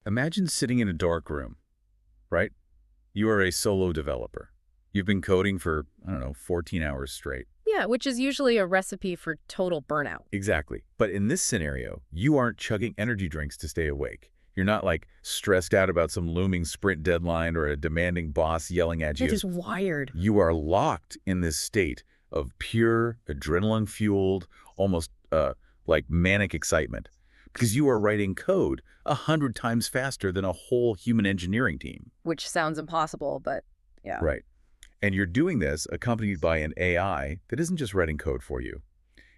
Imagine sitting in a dark room, right? You are a solo developer. You've been coding for, I don't know, 14 hours straight. Yeah, which is usually a recipe for total burnout. Exactly. But in this scenario, you aren't chugging energy drinks to stay awake. You're not like stressed out about some looming sprint deadline or a demanding boss yelling at you. You're just wired. You are locked in this state of pure adrenaline-fueled, almost like manic excitement, because you are writing code 100 times faster than a whole human engineering team. Which sounds impossible, but yeah. Right. And you're doing this accompanied by an AI that isn't just writing code for you.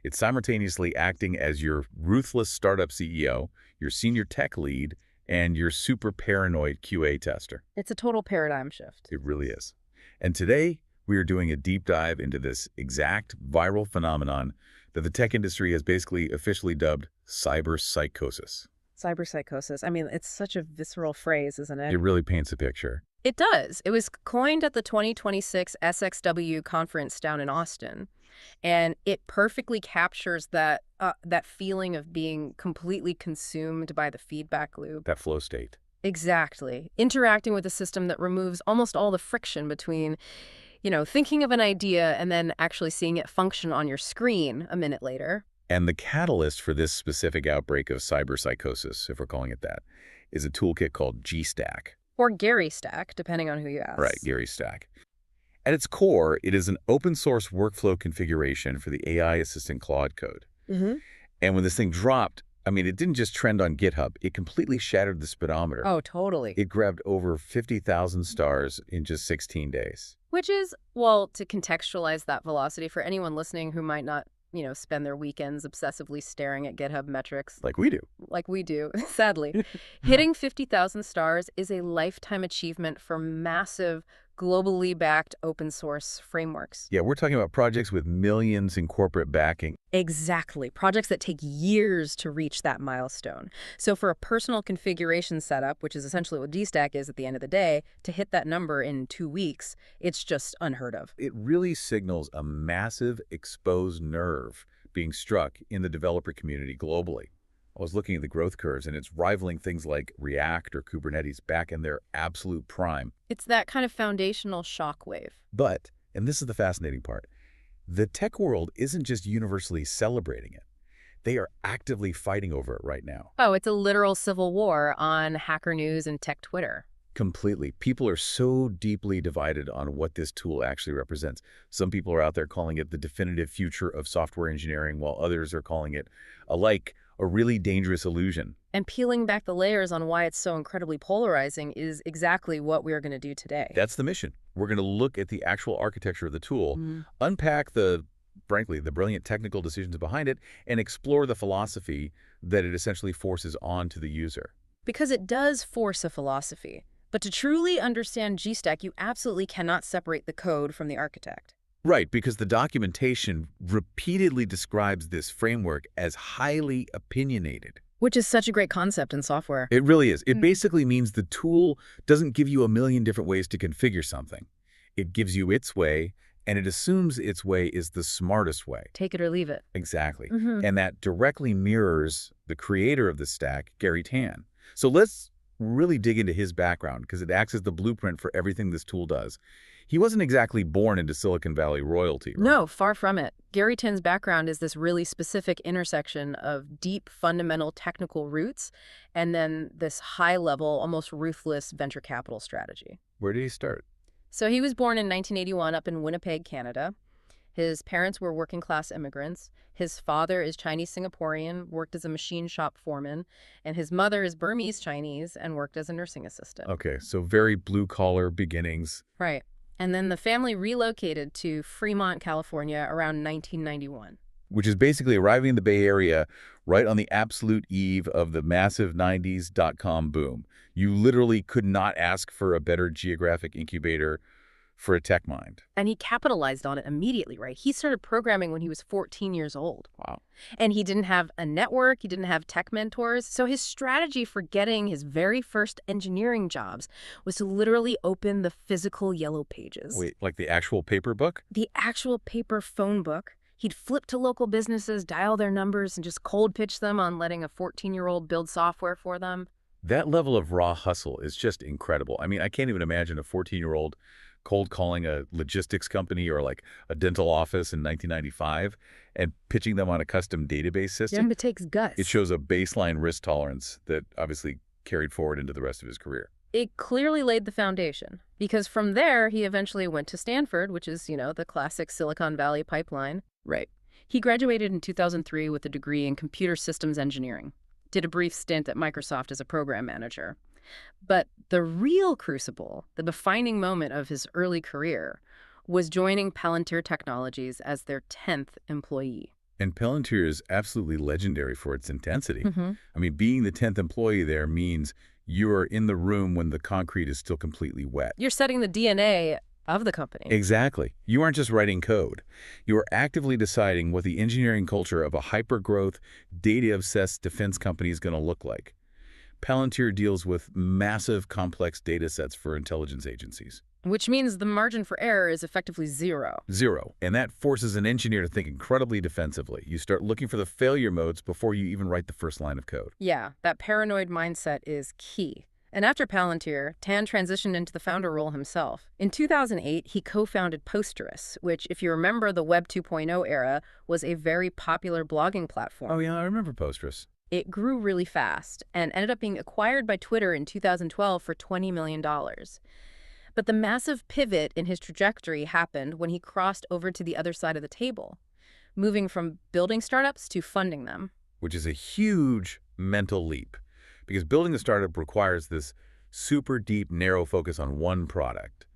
It's simultaneously acting as your ruthless startup CEO, your senior tech lead, and your super paranoid QA tester. It's a total paradigm shift. It really is. And today, we are doing a deep dive into this exact viral phenomenon that the tech industry has basically officially dubbed cyber psychosis. Cyber psychosis. I mean, it's such a visceral phrase, isn't it? It really paints a picture. It does. It was coined at the 2026 SXW conference down in Austin, and it perfectly captures that feeling of being completely consumed by the feedback loop. That flow state. Exactly. Interacting with a system that removes almost all the friction between, thinking of an idea and then actually seeing it function on your screen a minute later. And the catalyst for this specific outbreak of cyber psychosis, if we're calling it that, is a toolkit called Gstack. Or Gstack, depending on who you ask. Right, Gstack. At its core, it is an open-source workflow configuration for the AI assistant Claude Code. Mm-hmm. And when this thing dropped, I mean, it didn't just trend on GitHub. It completely shattered the speedometer. Oh, totally. It grabbed over 50,000 stars in just 16 days. Which is, well, to contextualize that velocity for anyone listening who might not, spend their weekends obsessively staring at GitHub metrics. Like we do. Like we do, sadly. Hitting 50,000 stars is a lifetime achievement for massive, globally backed open source frameworks. Yeah, we're talking about projects with millions in corporate backing. Exactly. Projects that take years to reach that milestone. So for a personal configuration setup, which is essentially what Gstack is at the end of the day, to hit that number in 2 weeks, it's just unheard of. It really signals a massive exposed nerve being struck in the developer community globally. I was looking at the growth curves, and it's rivaling things like React or Kubernetes back in their absolute prime. It's that kind of foundational shockwave. But, and this is the fascinating part, the tech world isn't just universally celebrating it. They are actively fighting over it right now. Oh, it's a literal civil war on Hacker News and tech Twitter. Completely. People are so deeply divided on what this tool actually represents. Some people are out there calling it the definitive future of software engineering, while others are calling it a really dangerous illusion. And peeling back the layers on why it's so incredibly polarizing is exactly what we're going to do today. That's the mission. We're going to look at the actual architecture of the tool, unpack frankly, the brilliant technical decisions behind it, and explore the philosophy that it essentially forces onto the user. Because it does force a philosophy. But to truly understand Gstack, you absolutely cannot separate the code from the architect. Right, because the documentation repeatedly describes this framework as highly opinionated. Which is such a great concept in software. It really is. It basically means the tool doesn't give you a million different ways to configure something. It gives you its way, and it assumes its way is the smartest way. Take it or leave it. Exactly. And that directly mirrors the creator of the stack, Garry. So let's really dig into his background, because it acts as the blueprint for everything this tool does. He wasn't exactly born into Silicon Valley royalty, right? No, far from it. Garry Tan's background is this really specific intersection of deep, fundamental technical roots and then this high-level, almost ruthless venture capital strategy. Where did he start? So he was born in 1981 up in Winnipeg, Canada. His parents were working-class immigrants. His father is Chinese-Singaporean, worked as a machine shop foreman, and his mother is Burmese-Chinese and worked as a nursing assistant. Okay, so very blue-collar beginnings. Right. And then the family relocated to Fremont, California around 1991. Which is basically arriving in the Bay Area right on the absolute eve of the massive 90s .com boom. You literally could not ask for a better geographic incubator for a tech mind. And he capitalized on it immediately, right? He started programming when he was 14 years old. Wow. And he didn't have a network, he didn't have tech mentors. So his strategy for getting his very first engineering jobs was to literally open the physical yellow pages. Wait, like the actual paper book? The actual paper phone book. He'd flip to local businesses, dial their numbers, and just cold pitch them on letting a 14-year-old build software for them. That level of raw hustle is just incredible. I mean, I can't even imagine a 14-year-old cold calling a logistics company or like a dental office in 1995 and pitching them on a custom database Yeah, system. it takes It guts. shows a baseline risk tolerance that obviously carried forward into the rest of his career. It clearly laid the foundation, because from there, he eventually went to Stanford, which is, the classic Silicon Valley pipeline. Right. He graduated in 2003 with a degree in computer systems engineering, did a brief stint at Microsoft as a program manager. But the real crucible, the defining moment of his early career, was joining Palantir Technologies as their 10th employee. And Palantir is absolutely legendary for its intensity. Mm-hmm. I mean, being the 10th employee there means you are in the room when the concrete is still completely wet. You're setting the DNA of the company. Exactly. You aren't just writing code. You are actively deciding what the engineering culture of a hyper-growth, data-obsessed defense company is going to look like. Palantir deals with massive, complex data sets for intelligence agencies. Which means the margin for error is effectively zero. Zero. And that forces an engineer to think incredibly defensively. You start looking for the failure modes before you even write the first line of code. Yeah, that paranoid mindset is key. And after Palantir, Tan transitioned into the founder role himself. In 2008, he co-founded Posterous, which, if you remember the Web 2.0 era, was a very popular blogging platform. Oh, yeah, I remember Posterous. It grew really fast and ended up being acquired by Twitter in 2012 for $20 million. But the massive pivot in his trajectory happened when he crossed over to the other side of the table, moving from building startups to funding them. Which is a huge mental leap, because building a startup requires this super deep, narrow focus on one product.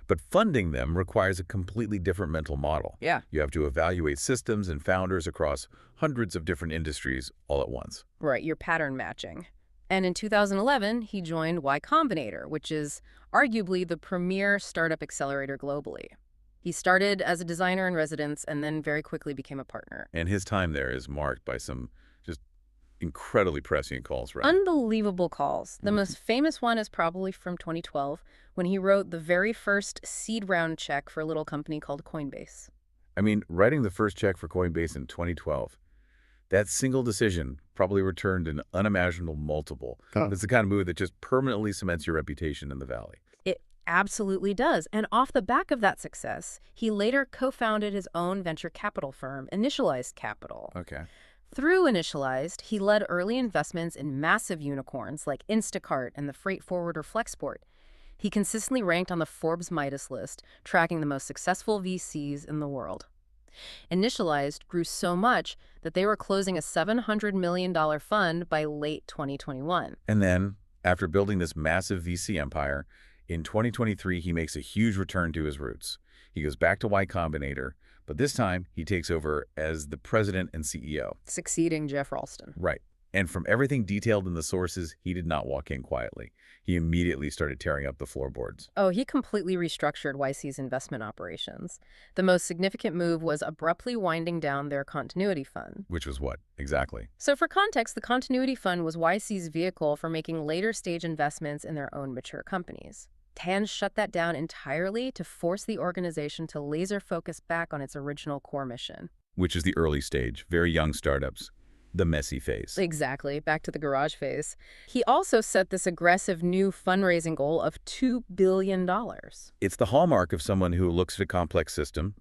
But funding them requires a completely different mental model. Yeah. You have to evaluate systems and founders across hundreds of different industries all at once. Right, you're pattern matching. And in 2011, he joined Y Combinator, which is arguably the premier startup accelerator globally. He started as a designer in residence and then very quickly became a partner. And his time there is marked by some just incredibly prescient calls, right? Unbelievable calls. The most famous one is probably from 2012, when he wrote the very first seed round check for a little company called Coinbase. I mean, writing the first check for Coinbase in 2012, that single decision probably returned an unimaginable multiple. Oh. That's the kind of move that just permanently cements your reputation in the Valley. It absolutely does. And off the back of that success, he later co-founded his own venture capital firm, Initialized Capital. Okay. Through Initialized, he led early investments in massive unicorns like Instacart and the freight forwarder Flexport. He consistently ranked on the Forbes Midas list, tracking the most successful VCs in the world. Initialized grew so much that they were closing a $700 million fund by late 2021. And then, after building this massive VC empire, in 2023, he makes a huge return to his roots. He goes back to Y Combinator, but this time he takes over as the president and CEO. Succeeding Jeff Ralston. Right. And from everything detailed in the sources, he did not walk in quietly. He immediately started tearing up the floorboards. Oh, he completely restructured YC's investment operations. The most significant move was abruptly winding down their continuity fund. Which was what, exactly? So for context, the continuity fund was YC's vehicle for making later-stage investments in their own mature companies. Tan shut that down entirely to force the organization to laser focus back on its original core mission. Which is the early stage, very young startups, the messy phase. Exactly, back to the garage phase. He also set this aggressive new fundraising goal of $2 billion. It's the hallmark of someone who looks at a complex system,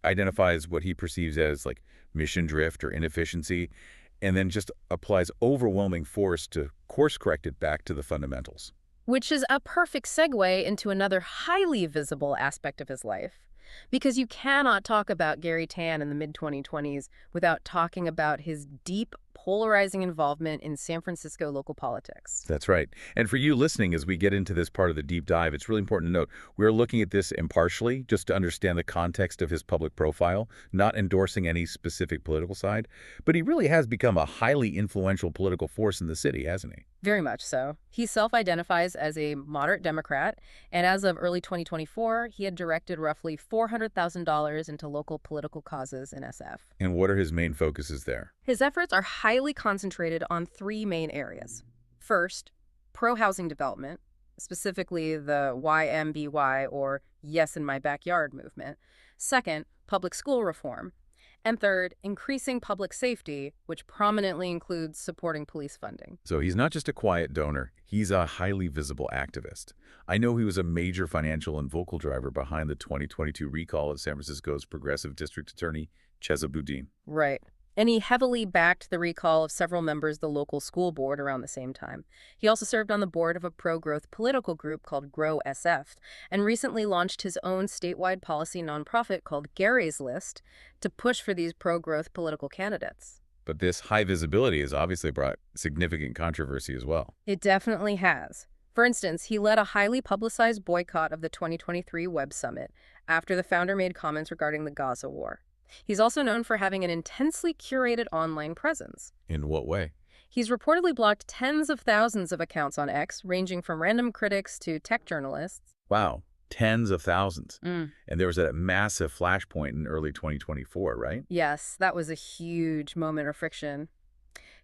identifies what he perceives as like mission drift or inefficiency, and then just applies overwhelming force to course correct it back to the fundamentals. Which is a perfect segue into another highly visible aspect of his life. Because you cannot talk about Garry Tan in the mid-2020s without talking about his deep, polarizing involvement in San Francisco local politics. That's right. And for you listening, as we get into this part of the deep dive, it's really important to note we're looking at this impartially just to understand the context of his public profile, not endorsing any specific political side. But he really has become a highly influential political force in the city, hasn't he? Very much so. He self-identifies as a moderate Democrat, and as of early 2024, he had directed roughly $400,000 into local political causes in SF. And what are his main focuses there? His efforts are highly concentrated on three main areas. First, pro-housing development, specifically the YMBY or Yes in My Backyard movement. Second, public school reform. And third, increasing public safety, which prominently includes supporting police funding. So he's not just a quiet donor, he's a highly visible activist. I know he was a major financial and vocal driver behind the 2022 recall of San Francisco's progressive district attorney, Chesa Boudin. Right. And he heavily backed the recall of several members of the local school board around the same time. He also served on the board of a pro-growth political group called Grow SF, and recently launched his own statewide policy nonprofit called Garry's List to push for these pro-growth political candidates. But this high visibility has obviously brought significant controversy as well. It definitely has. For instance, he led a highly publicized boycott of the 2023 Web Summit after the founder made comments regarding the Gaza war. He's also known for having an intensely curated online presence. In what way? He's reportedly blocked tens of thousands of accounts on X, ranging from random critics to tech journalists. Wow, tens of thousands. Mm. And there was a massive flashpoint in early 2024, right? Yes, that was a huge moment of friction.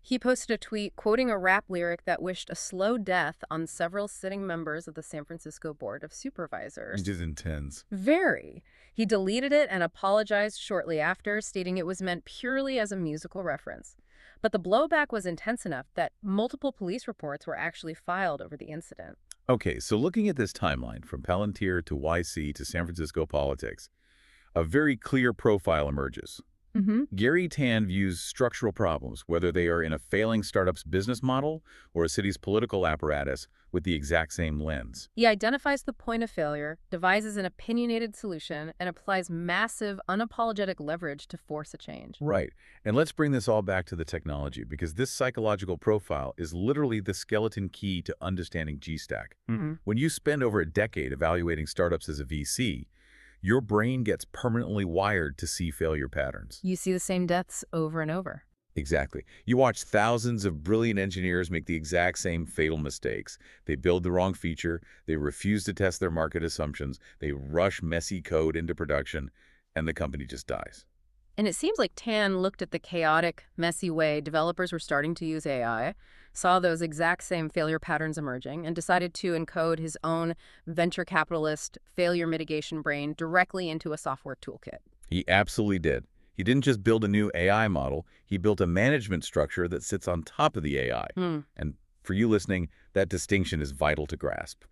He posted a tweet quoting a rap lyric that wished a slow death on several sitting members of the San Francisco Board of Supervisors. It is intense. Very. He deleted it and apologized shortly after, stating it was meant purely as a musical reference. But the blowback was intense enough that multiple police reports were actually filed over the incident. Okay, so looking at this timeline from Palantir to YC to San Francisco politics, a very clear profile emerges. Garry Tan views structural problems, whether they are in a failing startup's business model or a city's political apparatus, with the exact same lens. He identifies the point of failure, devises an opinionated solution, and applies massive, unapologetic leverage to force a change. Right. And let's bring this all back to the technology, because this psychological profile is literally the skeleton key to understanding Gstack. When you spend over a decade evaluating startups as a VC, your brain gets permanently wired to see failure patterns. You see the same deaths over and over. Exactly. You watch thousands of brilliant engineers make the exact same fatal mistakes. They build the wrong feature, they refuse to test their market assumptions, they rush messy code into production, and the company just dies. And it seems like Tan looked at the chaotic, messy way developers were starting to use AI, saw those exact same failure patterns emerging, and decided to encode his own venture capitalist failure mitigation brain directly into a software toolkit. He absolutely did. He didn't just build a new AI model, he built a management structure that sits on top of the AI. And for you listening, that distinction is vital to grasp.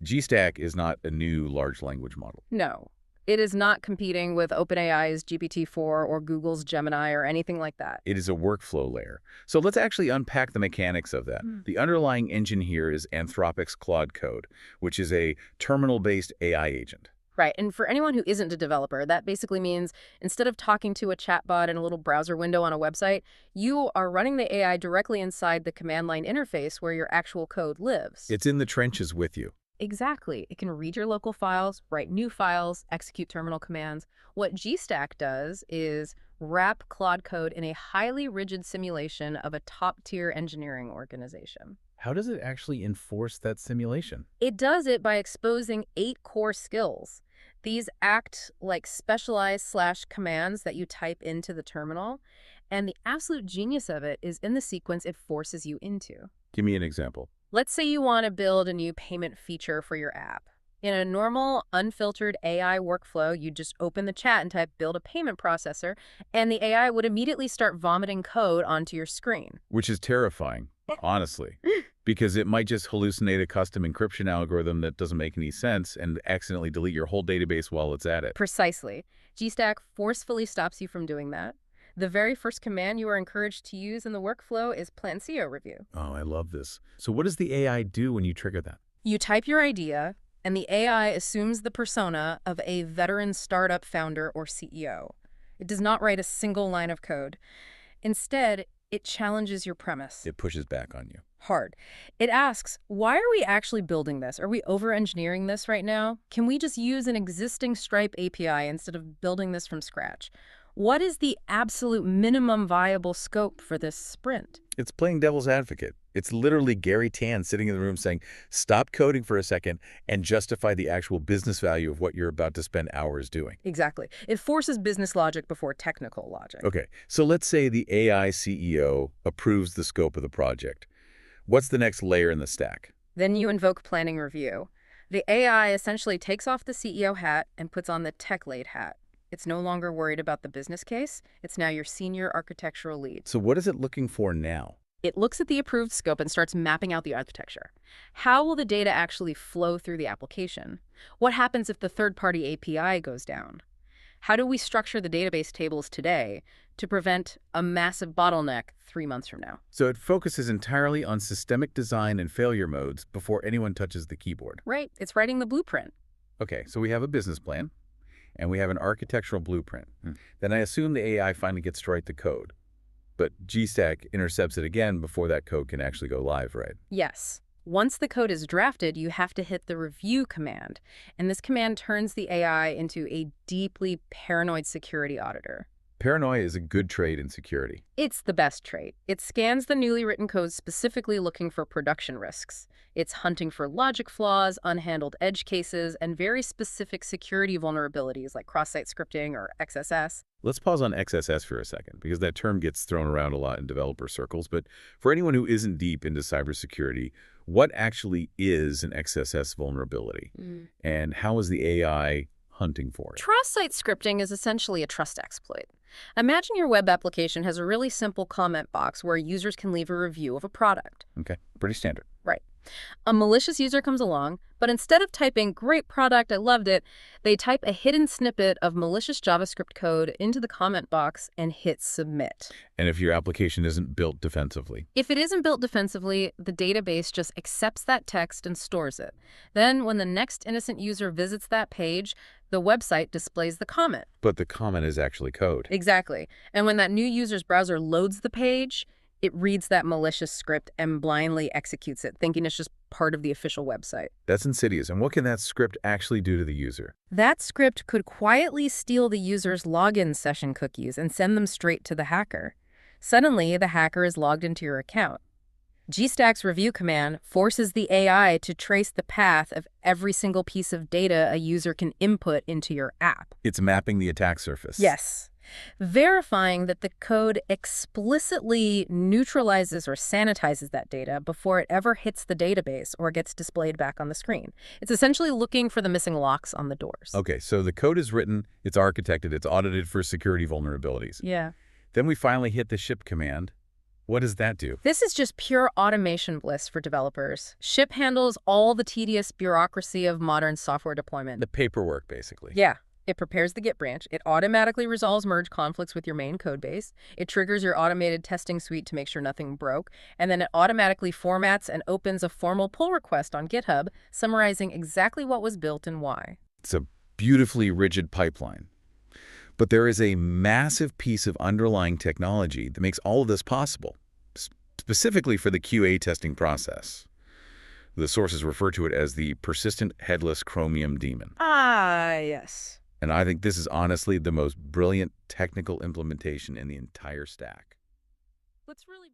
Gstack is not a new large language model. No. It is not competing with OpenAI's GPT-4 or Google's Gemini or anything like that. It is a workflow layer. So let's actually unpack the mechanics of that. The underlying engine here is Anthropic's Claude Code, which is a terminal-based AI agent. Right, and for anyone who isn't a developer, that basically means instead of talking to a chatbot in a little browser window on a website, you are running the AI directly inside the command line interface where your actual code lives. It's in the trenches with you. Exactly. It can read your local files, write new files, execute terminal commands. What Gstack does is wrap Claude Code in a highly rigid simulation of a top-tier engineering organization. How does it actually enforce that simulation? It does it by exposing 8 core skills. These act like specialized /commands that you type into the terminal, and the absolute genius of it is in the sequence it forces you into. Give me an example. Let's say you want to build a new payment feature for your app. In a normal, unfiltered AI workflow, you just open the chat and type build a payment processor, and the AI would immediately start vomiting code onto your screen. Which is terrifying, honestly, because it might just hallucinate a custom encryption algorithm that doesn't make any sense and accidentally delete your whole database while it's at it. Precisely. Gstack forcefully stops you from doing that. The very first command you are encouraged to use in the workflow is Plan-CO review. Oh, I love this. So what does the AI do when you trigger that? You type your idea, and the AI assumes the persona of a veteran startup founder or CEO. It does not write a single line of code. Instead, it challenges your premise. It pushes back on you. Hard. It asks, why are we actually building this? Are we over-engineering this right now? Can we just use an existing Stripe API instead of building this from scratch? What is the absolute minimum viable scope for this sprint? It's playing devil's advocate. It's literally Garry Tan sitting in the room saying, stop coding for a second and justify the actual business value of what you're about to spend hours doing. Exactly. It forces business logic before technical logic. Okay, so let's say the AI CEO approves the scope of the project. What's the next layer in the stack? Then you invoke planning review. The AI essentially takes off the CEO hat and puts on the tech lead hat. It's no longer worried about the business case. It's now your senior architectural lead. So what is it looking for now? It looks at the approved scope and starts mapping out the architecture. How will the data actually flow through the application? What happens if the third-party API goes down? How do we structure the database tables today to prevent a massive bottleneck 3 months from now? So it focuses entirely on systemic design and failure modes before anyone touches the keyboard. Right. It's writing the blueprint. Okay, so we have a business plan, and we have an architectural blueprint. Then I assume the AI finally gets to write the code. But Gstack intercepts it again before that code can actually go live, right? Yes. Once the code is drafted, you have to hit the review command. And this command turns the AI into a deeply paranoid security auditor. Paranoia is a good trait in security. It's the best trait. It scans the newly written code specifically looking for production risks. It's hunting for logic flaws, unhandled edge cases, and very specific security vulnerabilities like cross-site scripting or XSS. Let's pause on XSS for a second, because that term gets thrown around a lot in developer circles. But for anyone who isn't deep into cybersecurity, what actually is an XSS vulnerability? And how is the AI hunting for it? Cross-site scripting is essentially a trust exploit. Imagine your web application has a really simple comment box where users can leave a review of a product. Okay, pretty standard. Right. A malicious user comes along, but instead of typing, "Great product, I loved it," they type a hidden snippet of malicious JavaScript code into the comment box and hit submit. And if your application isn't built defensively? If it isn't built defensively, the database just accepts that text and stores it. Then when the next innocent user visits that page, the website displays the comment. But the comment is actually code. Exactly. And when that new user's browser loads the page, it reads that malicious script and blindly executes it, thinking it's just part of the official website. That's insidious. And what can that script actually do to the user? That script could quietly steal the user's login session cookies and send them straight to the hacker. Suddenly, the hacker is logged into your account. Gstack's review command forces the AI to trace the path of every single piece of data a user can input into your app. It's mapping the attack surface. Yes. Verifying that the code explicitly neutralizes or sanitizes that data before it ever hits the database or gets displayed back on the screen. It's essentially looking for the missing locks on the doors. Okay, so the code is written, it's architected, it's audited for security vulnerabilities. Yeah. Then we finally hit the ship command. What does that do? This is just pure automation bliss for developers. Ship handles all the tedious bureaucracy of modern software deployment. The paperwork, basically. Yeah. It prepares the Git branch. It automatically resolves merge conflicts with your main code base. It triggers your automated testing suite to make sure nothing broke. And then it automatically formats and opens a formal pull request on GitHub, summarizing exactly what was built and why. It's a beautifully rigid pipeline. But there is a massive piece of underlying technology that makes all of this possible, specifically for the QA testing process. The sources refer to it as the persistent headless chromium daemon. Ah, yes. And I think this is honestly the most brilliant technical implementation in the entire stack. What's really